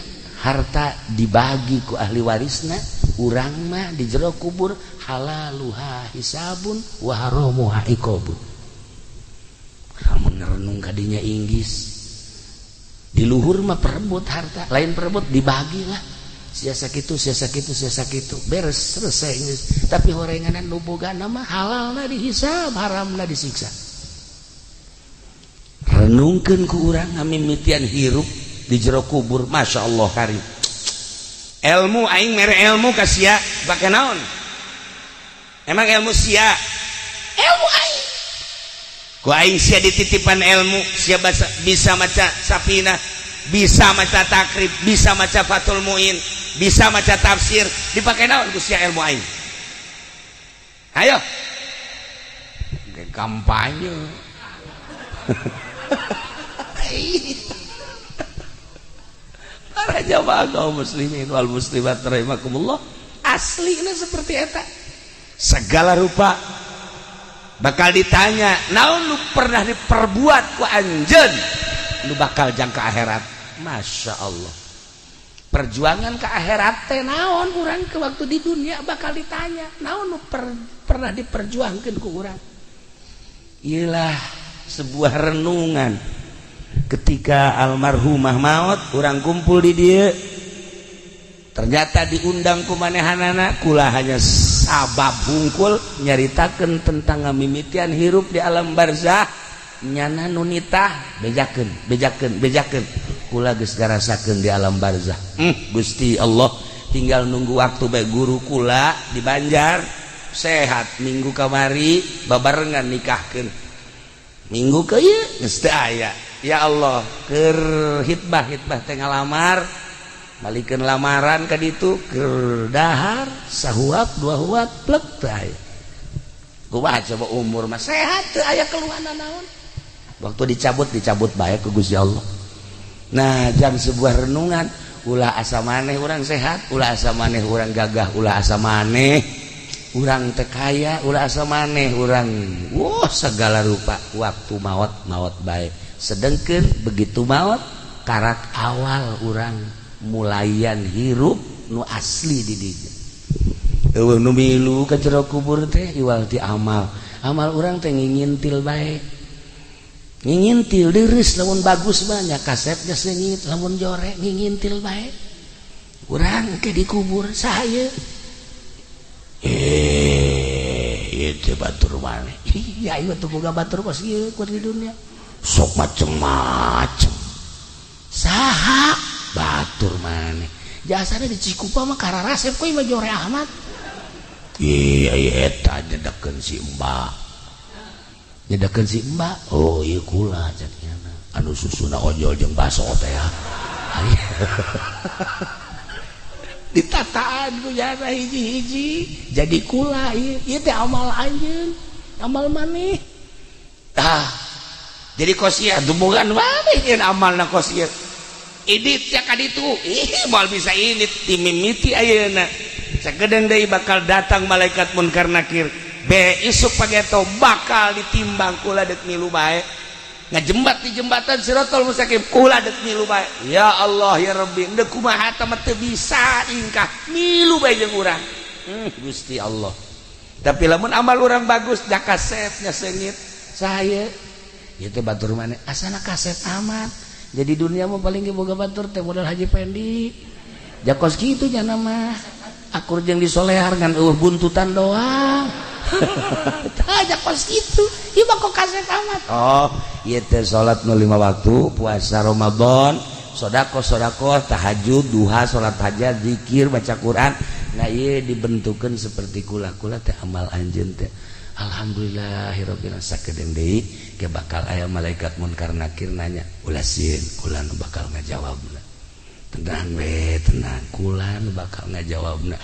harta dibagi ku ahli warisna, urang mah di jero kubur halaluha hisabun wa haramuha iqabun. Lamun renung kadinya inggis di luhur mah perebut harta, lain perebut dibagilah. Sia sakitu beres selesai. Tapi horenganan nu bogana mah halalna dihisab, haramna disiksa. Renungkeun ku urang ngamimitian hirup di jero kubur, masya Allah karim. Ilmu aing mere ilmu ka sia pake naon? Emang ilmu sia? Ilmu aing. Ku aing sia dititipan ilmu, sia bisa maca Safinah, bisa maca takrib, bisa maca Fathul Muin, bisa maca tafsir, dipakai naon ku sia ilmu aing? Ayo. Kampanye. Para jamaah kaum muslimin wal muslimat rahimakumullah, aslinya seperti eta. Segala rupa bakal ditanya, naon nu pernah diperbuat ku anjeun nu bakal jang ka akhirat. Masya Allah. Perjuangan ke akhirat teh naon urang ke waktu di dunia bakal ditanya, naon nu pernah diperjuangkeun ku urang. Iyalah sebuah renungan ketika almarhumah maut urang kumpul di dieu. Ternyata diundang ku manehanana kula hanya sabab hungkul nyaritakeun tentang ngamimitian hirup di alam barzah. Nyana nu nitah bejakeun kula geus garasakeun di alam barzah. Gusti Allah tinggal nunggu waktu bae guru kula di Banjar sehat minggu kamari babarengan nikahkeun. Minggu ke ieu geus teu aya. Ya Allah keur hitbah teh ngalamar malikeun lamaran ka ditu keur dahar sahuap dua huap plek teu aya. Kumaha coba umur mah sehat teu aya keluhan naon. Waktu dicabut bae ku Gusti Allah. Nah, jang sebuah renungan, ulah asa maneh urang sehat, ulah asa maneh urang gagah, ulah asa maneh urang teu kaya, ulah asa maneh urang segala rupa waktu maot bae. Sedengkeun begitu maot karak awal urang mulayan hirup nu asli di dieu. Eueuh nu milu ka jero kubur teh iwal ti amal. Amal urang teh ngingintil bae. Ngingintil diris lamun bagus banyak kasetnya sengit lamun jorek ngingintil bae. Urang ke dikubur saya. Itu batur maneh. Iya ieu teu boga batur kos ieu ku di dunia. Sok macem-macem. Saha batur maneh. Jasana di Cikupa mah kararasep koy mah jore amat. Iya eta nyedekeun si Mbak. Nyedekeun si Mbak. Oh ieu kula cenah. Anu susuna ojol jeung baso teh ya. Ditataan ku jana hiji-hiji jadi kula ieu teh amal anjeun. Amal maneh. Jadi kosiah dumungan maneh yen amalna kosiah. Idit ya kaditu. Moal bisa init timimiti ayeuna. Sakedeung deui bakal datang malaikat munkar nakir. Isuk pageto bakal ditimbang kula deuk milu bae. Ngajembat di jembatan Siratal Mustaqim kula deuk milu bae. Ya Allah ya Rabbi, deuk kumaha teh teu bisa ingkah milu bae jeung urang. Gusti Allah. Tapi lamun amal urang bagus da kasetnya sengit saya ieu teh batur maneh asana kaset amat jadi dunia mah paling ge boga batur teh modal Haji Pendi jakos kitu nya mah akur jeung disolehar ngan buntutan doang tah jakos kitu ieu mah kok kaset amat oh ieu teh salat nu 5 waktu puasa Ramadan sedekah tahajud duha salat hajat zikir baca Quran nah ieu dibentukeun seperti kula-kula teh amal anjeun teh alhamdulillahirabbil alamin sakedeung deui ke bakal aya malaikat munkar nakir nanya ulah sieun kula nu bakal ngajawabna tenang we tenang kula nu bakal ngajawabna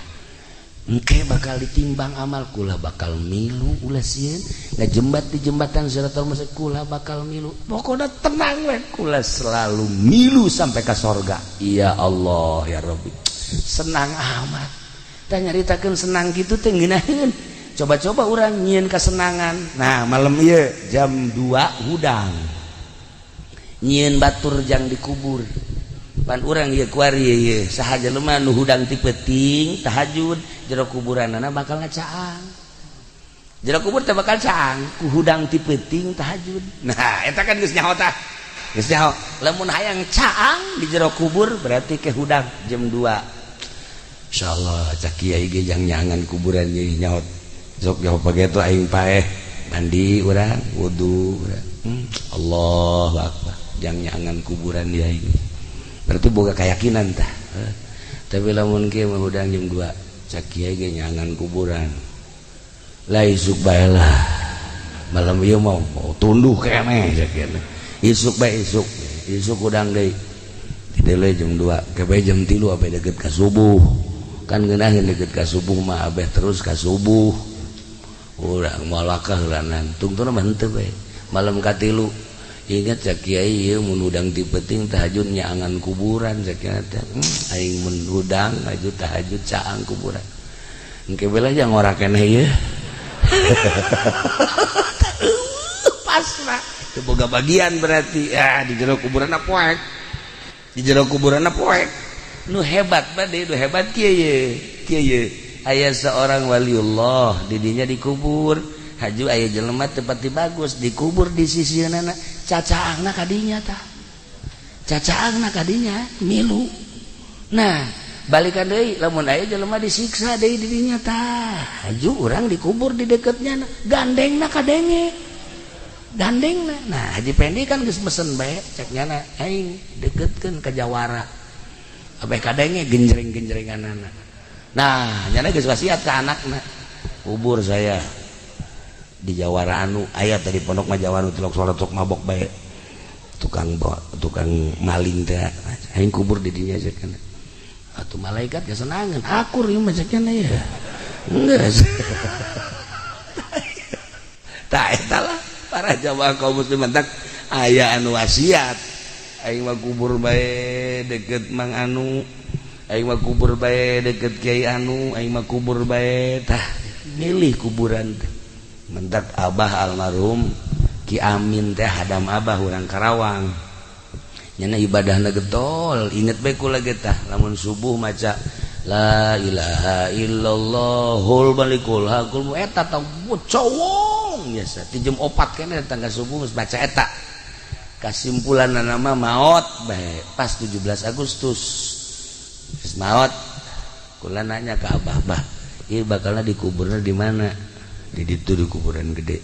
engke bakal ditimbang amal kula bakal milu ulah sieun ngajembat di jembatan Siratal Mustaqim kula bakal milu pokokna tenang we kula selalu milu sampai ka sorga ya Allah ya Rabbi senang amat tah nyaritakeun senang kitu teh ngeunaheun coba-coba urang nyieun kasenangan nah malam ieu jam 2 hudang nyieun batur jang dikubur pan urang ieu kuari ieu saha jelema nu hudang ti peuting tahajud jero kuburanna bakal ngacaang jero kubur teh bakal caang ku hudang ti peuting tahajud nah eta kan geus nyaho tah geus nyaho lamun hayang caang di jero kubur berarti ke hudang jam 2 insyaallah cak kiai ge jang nyangan kuburan ieu nyaho sok jauh pagi itu aing paeh mandi urang wudu urang Allahu akbar jang nyangan kuburan dia ini berarti boga keyakinan tah tapi lamun kieu mah hudang jam 2 cak kiai ge nyangan kuburan lah isuk bae lah malam ieu mau tunduh keneh cak kieu isuk bae isuk hudang deui tidele jam 2 ke bae jam 3 abe deukeut ka subuh kan ngeunaheun deukeut ka subuh mah abeh terus ka subuh urang malakah heulanan tungtuna mah henteu we malam ka 3 inget cak kiai ieu mun udang ti peuting tahajud nyaangan kuburan cak kiai teh aing mun udang tahajud caang kuburan engke bela jang ora keneh ieu pasrah teu boga bagian berarti di jero kuburanna poek di jero kuburanna poek nu hebat bade nu hebat kieu aya seorang waliullah didinya dikubur haju aya jelema tepati bagus dikubur di sisieunana cacaangna kadinya tah cacaangna kadinya milu nah balikan deui lamun aya jelema disiksa deui didinya tah haju urang dikubur di deketnya gandengna kadenge gandengna nah Haji Pendi kan geus mesen bae cek nyana aing deketkeun ka jawara abeh kadenge genjreng-genjrenganana nah nyana geus wasiat ka anakna kubur saya di Jawara anu aya tadi pondok mah Jawara anu tilok salat sok mabok bae tukang maling teh aing kubur di dinya cenah atuh malaikat geus senangan akur ieu mah cenah ya geus tah eta lah para jamaah kaum muslimin tak aya anu wasiat aing mah kubur bae deket mang anu aing mah kubur bae deket kiai anu aing mah kubur bae tah milih kuburan teh mentak abah almarhum Ki Amin teh hadam abah urang Karawang nyana ibadahna getol inget bae kula ge tah lamun subuh maca la ilaha illallahul malikul hakul eta tah cowong biasa ti jam 4 keneh tangga subuh geus baca eta kasimpulanna nama maot bae pas 17 Agustus maot kula nanya ke abah ieu bakalna dikuburna di mana di ditu di kuburan gede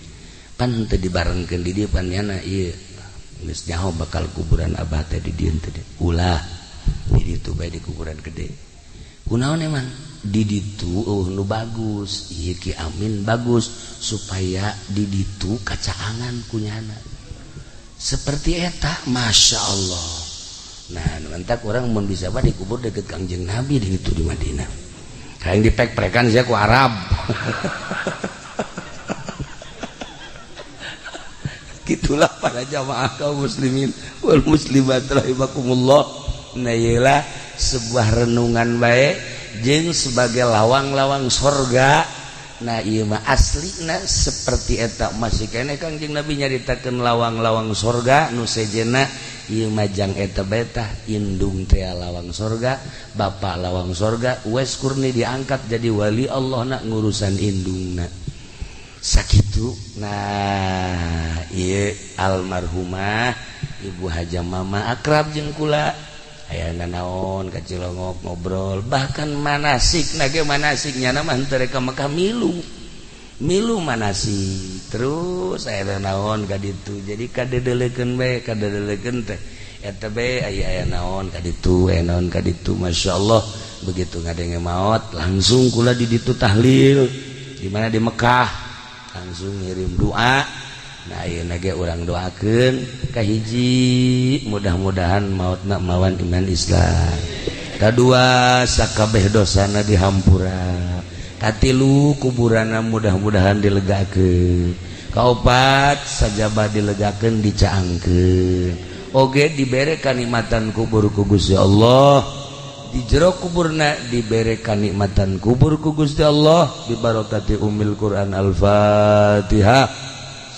pan teu dibarengkeun di dieu pan nyana ieu geus nyaho bakal kuburan abah teh di dieu teh ulah di ditu bae di kuburan gede kunaon emang di ditu nu bagus ieu Ki Amin bagus supaya di ditu kacaangan kunyana seperti eta masya Allah. Nah mantak orang mun bisa bah dikubur deket Kangjeng Nabi di itu di Madinah. Kayak dipek-pekan saya ku Arab. Gitulah para jamaah kaum muslimin wal muslimat rahimakumullah. Nah iyalah sebuah renungan baik jeung sebagai lawang-lawang sorga. Nah iya mah aslina seperti eta masih kene Kangjeng Nabi nyaritakeun lawang-lawang sorga nu sejenna ieu majang eta betah indung teh lawang sorga bapak lawang sorga Uwais Kurni diangkat jadi wali Allah nak ngurusan indungna sakitu. Nah ieu almarhumah Ibu Haja Mama akrab jeung kula. Aya naon ka Cilongok ngobrol, bahkan manasik ge manasiknya mah teu rek ka Mekah milu manasik. Terus aya naon ka ditu, jadi kadedelekeun bae kadedelekeun teh eta bae aya naon ka ditu aya naon ka ditu. Masyaallah begitu ngadenge maot langsung kula di ditu tahlil di mana di Mekah, langsung ngirim doa. Nah ayeuna ge urang doakeun ka hiji mudah-mudahan maotna mawan iman Islam, kadua sakabeh dosana dihampura, katilu kuburana mudah-mudahan dilegakeun, kaopat sajabah dilegakeun dicaangkeun, oge dibere kanikmatan kubur ku Gusti Allah, di jero kuburna dibere kanikmatan kubur ku Gusti Allah bi barokati Ummul Quran. Al-Fatihah.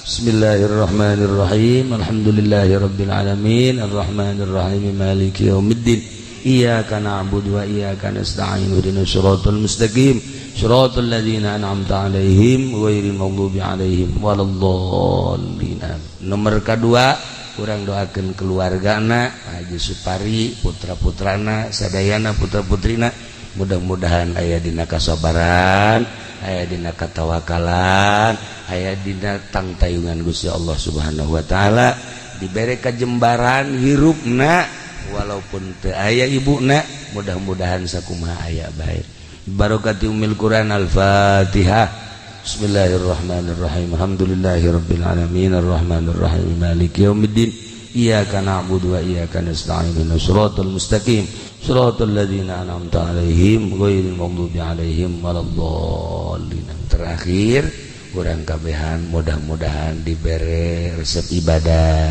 Bismillahirrahmanirrahim. Alhamdulillahirabbil alamin arrahmanir rahim maliki yaumiddin iyyaka na'budu wa iyyaka nasta'in ihdinas siratal mustaqim siratal ladzina an'amta 'alaihim ghairil maghdubi 'alaihim waladdallin. Nomor kedua urang doakeun keluargana Haji Supari, putra-putrana, sadayana putra-putrina, mudah-mudahan aya dina kasabaran, aya dina katawakalan, aya dina tangtayungan Gusti Allah Subhanahu wa taala, dibere kajembaran hirupna walaupun teu aya ibuna, mudah-mudahan sakumaha aya bae. Barokati Ummul Quran. Al-Fatihah. Bismillahirrahmanirrahim. Alhamdulillahirabbil alamin arrahmanir rahim maliki yaumiddin iyyaka na'budu wa iyyaka nasta'in ihdinas siratal mustaqim siratal ladzina an'amta 'alaihim ghairil maghdubi 'alaihim waladdallin. Terakhir urang kabehan mudah-mudahan dibere resep ibadah,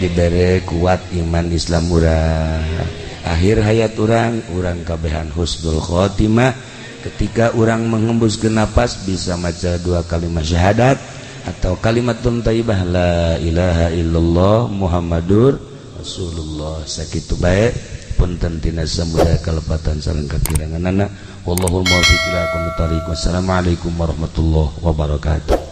dibere kuat iman Islam urang, akhir hayat urang kabehan husnul khotimah. Ketika orang menghembuskan napas bisa maca dua kalimat syahadat atau kalimatun thayyibah la ilaha illallah Muhammadur Rasulullah. Sakitu bae punten tina samudaya kalepatan sareng kakiranganana. Wallahul muwaffiq ila aqwamit thoriq. Wassalamualaikum warahmatullahi wabarakatuh.